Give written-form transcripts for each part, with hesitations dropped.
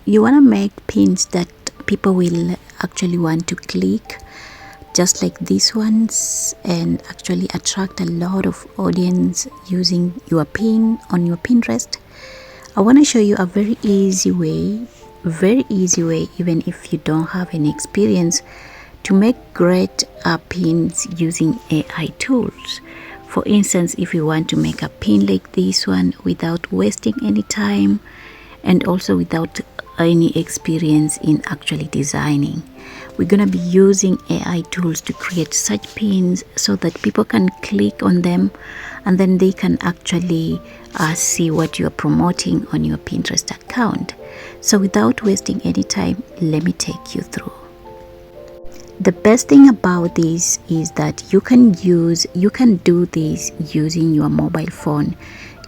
you want to make pins that people will actually want to click, just like these ones, and actually attract a lot of audience using your pin on your Pinterest. I want to show you a very easy way, even if you don't have any experience, to make great pins using AI tools. For instance, if you want to make a pin like this one without wasting any time and also without any experience in actually designing, we're gonna be using AI tools to create such pins so that people can click on them and then they can actually see what you're promoting on your Pinterest account. So without wasting any time, let me take you through. The best thing about this is that you can do this using your mobile phone.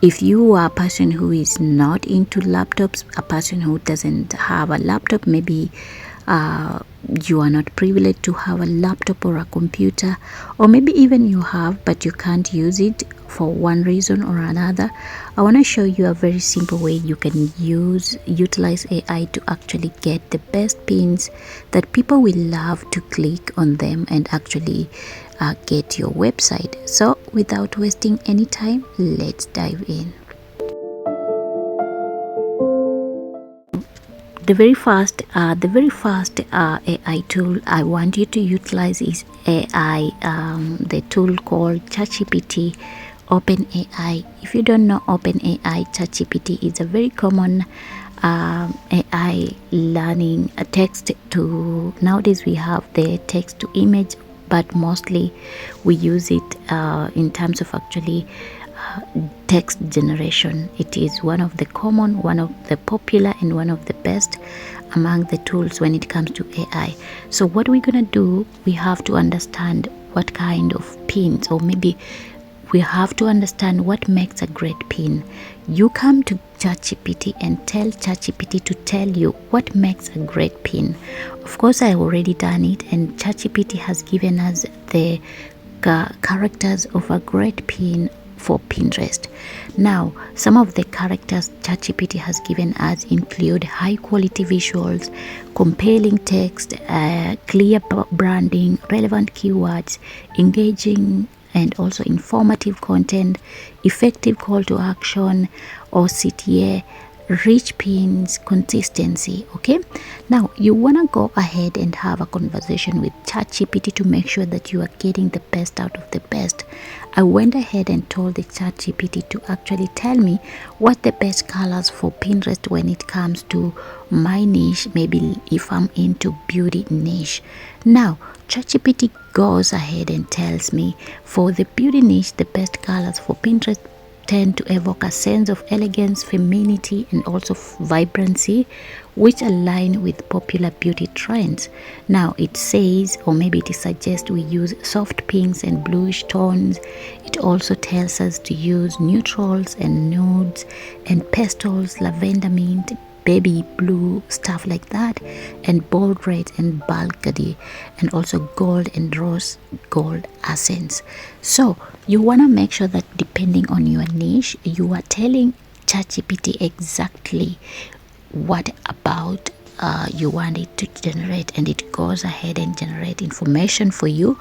If you are a person who is not into laptops, a person who doesn't have a laptop, maybe you are not privileged to have a laptop or a computer, or maybe even you have but you can't use it for one reason or another, I want to show you a very simple way you can utilize AI to actually get the best pins that people will love to click on them and actually get your website. So without wasting any time, let's dive in. The very first AI tool I want you to utilize is the tool called ChatGPT. OpenAI. If you don't know OpenAI, ChatGPT is a very common AI learning text to. Nowadays we have the text to image, but mostly we use it in terms of actually text generation. It is one of the common, one of the popular, and one of the best among the tools when it comes to AI. So what we're gonna do, we have to understand what kind of pins, or maybe we have to understand what makes a great pin. You come to ChatGPT and tell ChatGPT to tell you what makes a great pin. Of course, I already done it, and ChatGPT has given us the characters of a great pin for Pinterest. Now, some of the characters ChatGPT has given us include high quality visuals, compelling text, clear branding, relevant keywords, engaging and also informative content, effective call to action or CTA, rich pins, consistency. Okay, now you want to go ahead and have a conversation with ChatGPT to make sure that you are getting the best out of the best. I went ahead and told the ChatGPT to actually tell me what the best colors for Pinterest when it comes to my niche, maybe if I'm into beauty niche. Now ChatGPT goes ahead and tells me for the beauty niche, the best colors for Pinterest tend to evoke a sense of elegance, femininity, and also vibrancy, which align with popular beauty trends. Now it says, or maybe it suggests, we use soft pinks and bluish tones. It also tells us to use neutrals and nudes and pastels, lavender, mint, baby blue, stuff like that, and bold red and burgundy, and also gold and rose gold accents. So you want to make sure that depending on your niche, you are telling ChatGPT exactly what about you want it to generate, and it goes ahead and generate information for you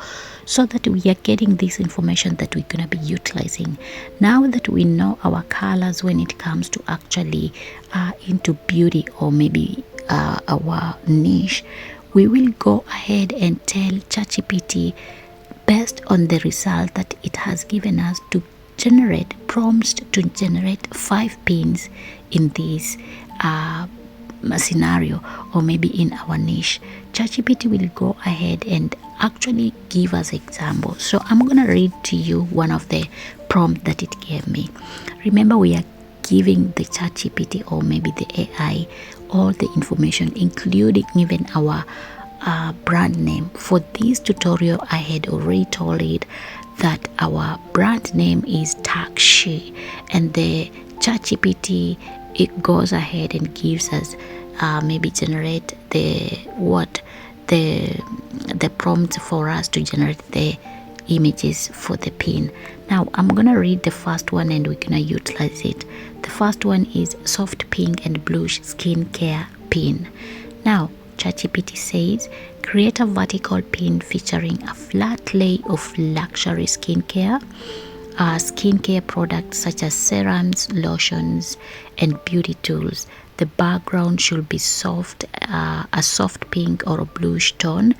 so that we are getting this information that we're going to be utilizing. Now that we know our colors when it comes to actually into beauty, or maybe our niche, we will go ahead and tell ChatGPT, based on the result that it has given us, to generate prompts to generate 5 pins in this scenario, or maybe in our niche. ChatGPT will go ahead and actually give us examples. So I'm gonna read to you one of the prompts that it gave me. Remember, we are giving the ChatGPT, or maybe the AI, all the information, including even our brand name. For this tutorial, I had already told it that our brand name is Takshi, and the ChatGPT, it goes ahead and gives us maybe generate the prompt for us to generate the images for the pin. Now I'm gonna read the first one and we're gonna utilize it. The first one is soft pink and bluish skincare pin. Now ChatGPT says create a vertical pin featuring a flat lay of luxury skincare products such as serums, lotions, and beauty tools. The background should be a soft pink or a bluish tone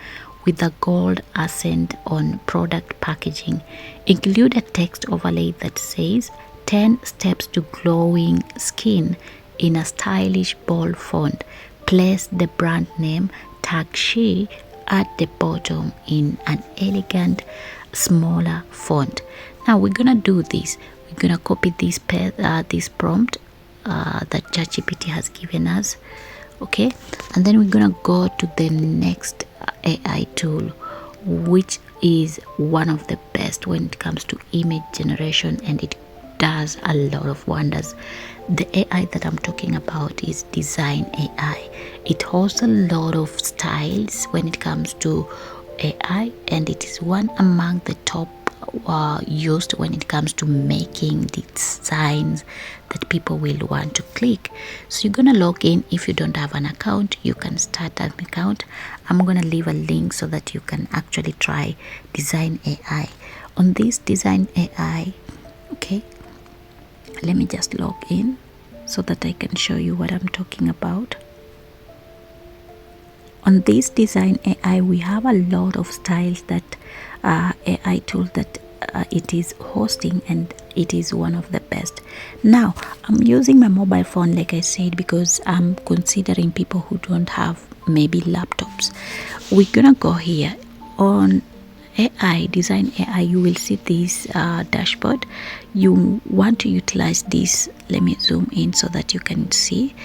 with a gold accent on product packaging. Include a text overlay that says 10 steps to glowing skin in a stylish bold font. Place the brand name tag she at the bottom in an elegant smaller font. Now we're gonna do this. We're gonna copy this prompt that ChatGPT has given us, okay, and then we're gonna go to the next AI tool, which is one of the best when it comes to image generation, and it does a lot of wonders. The AI that I'm talking about is Design AI. It hosts a lot of styles when it comes to AI, and it is one among the top used when it comes to making designs that people will want to click. So you're gonna log in. If you don't have an account, you can start an account. I'm gonna leave a link so that you can actually try Design AI. On this Design AI, okay, let me just log in so that I can show you what I'm talking about. On this Design AI, we have a lot of styles that AI tool that it is hosting, and it is one of the best. Now I'm using my mobile phone, like I said, because I'm considering people who don't have maybe laptops. We're gonna go here on AI, Design AI. You will see this dashboard. You want to utilize this. Let me zoom in so that you can see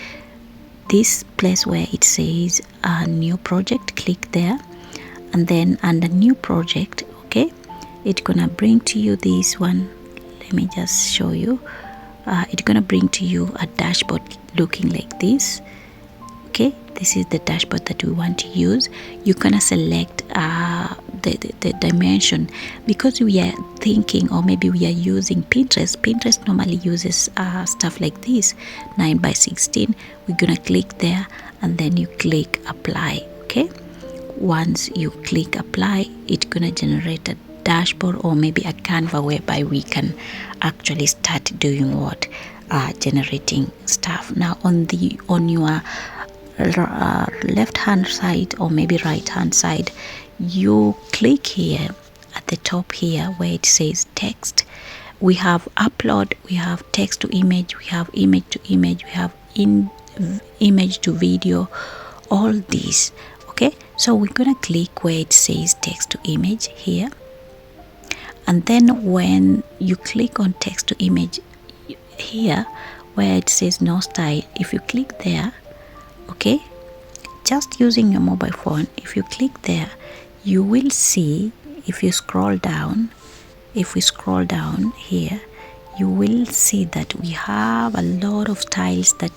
this place where it says new project. Click there, and then under new project, okay, it's gonna bring to you this one. Let me just show you. It's gonna bring to you a dashboard looking like this. Okay, this is the dashboard that we want to use. You're gonna select the dimension, because we are thinking, or maybe we are using Pinterest normally uses stuff like this, 9 by 16. We're gonna click there, and then you click apply. Okay, once you click apply, it's gonna generate a dashboard or maybe a Canva whereby we can actually start doing what, generating stuff. Now on your left hand side or maybe right hand side, you click here at the top here where it says text. We have upload, we have text to image, we have image to image, we have image to video, all these. Okay, so we're gonna click where it says text to image here, and then when you click on text to image here where it says no style, if you click there, okay, just using your mobile phone, if you click there, you will see, if you scroll down, if we scroll down here, you will see that we have a lot of styles that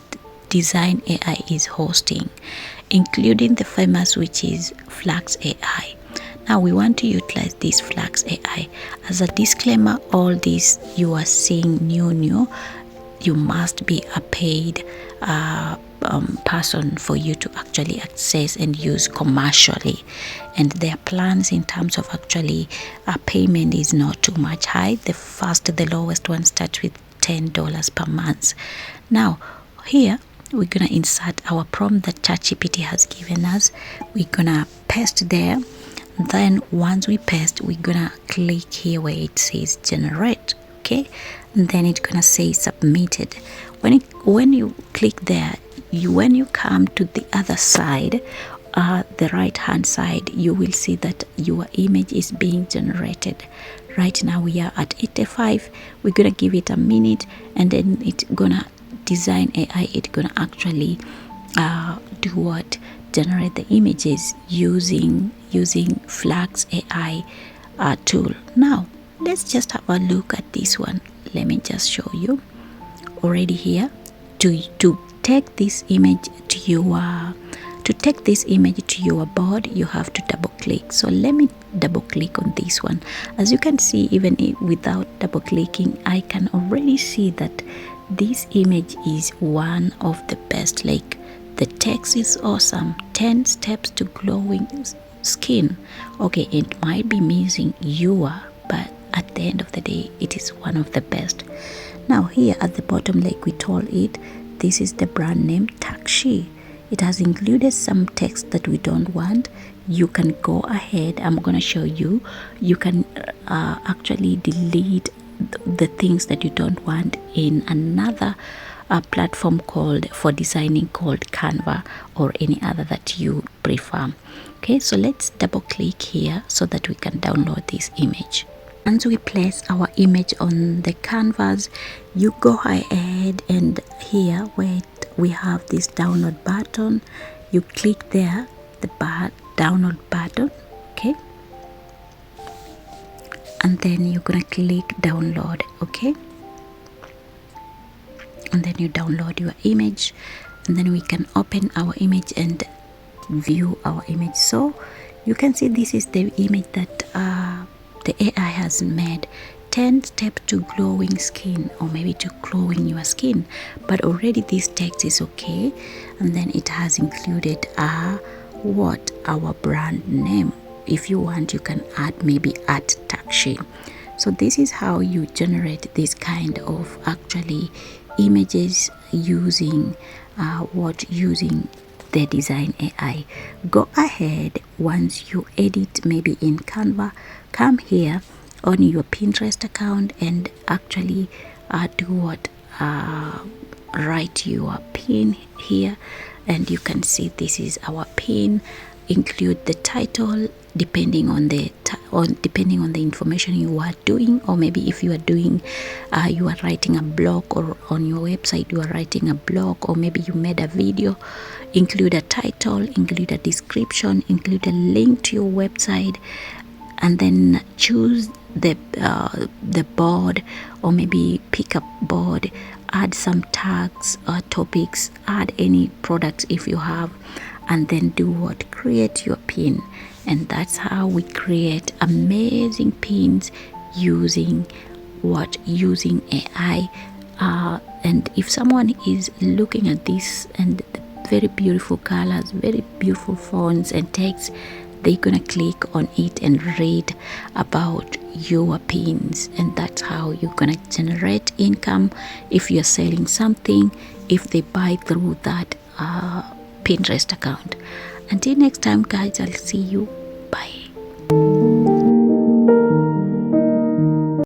Design AI is hosting, including the famous, which is Flux AI. Now we want to utilize this Flux AI. As a disclaimer, all this you are seeing new, you must be a paid person for you to actually access and use commercially, and their plans in terms of actually payment is not too much high. The lowest one starts with $10 per month. Now here we're gonna insert our prompt that ChatGPT has given us. We're gonna paste there. Then once we paste, we're gonna click here where it says generate. Okay, and then it's gonna say submitted. When you click there, when you come to the other side, the right hand side, you will see that your image is being generated. Right now we are at 85. We're gonna give it a minute, and then it's gonna Design AI, it's gonna actually do what, generate the images using Flux AI tool. Now let's just have a look at this one. Let me just show you. Already here, to take this image to your board, you have to double click. So let me double click on this one. As you can see, even without double clicking, I can already see that this image is one of the best, like the text is awesome. 10 steps to glowing skin. Okay, it might be missing your, but at the end of the day, it is one of the best. Now here at the bottom, like we told it, this is the brand name Takshi. It has included some text that we don't want. You can go ahead, I'm gonna show you. You can actually delete the things that you don't want in another platform called for designing called Canva, or any other that you prefer. Okay, so let's double click here so that we can download this image. Once we place our image on the canvas, you go ahead and here where we have this download button, you click there, the download button. Okay, and then you're gonna click download. Okay, and then you download your image, and then we can open our image and view our image. So you can see this is the image that the AI has made. 10 steps to glowing skin, or maybe to glowing your skin, but already this text is okay, and then it has included our brand name. If you want, you can add maybe at Takshi. So this is how you generate this kind of actually images using using the design AI. Go ahead, once you edit maybe in Canva, come here on your Pinterest account and actually do what write your pin here, and you can see this is our pin. Include the title depending on the information you are doing, or maybe if you are doing you are writing a blog, or on your website you are writing a blog, or maybe you made a video. Include a title, include a description, include a link to your website, and then choose the board, or maybe pick up board, add some tags or topics, add any products if you have, and then do what? Create your pin. And that's how we create amazing pins using using AI. And if someone is looking at this and very beautiful colors, very beautiful fonts and text, they're gonna click on it and read about your pins, and that's how you're gonna generate income if you're selling something, if they buy through that Pinterest account. Until next time guys, I'll see you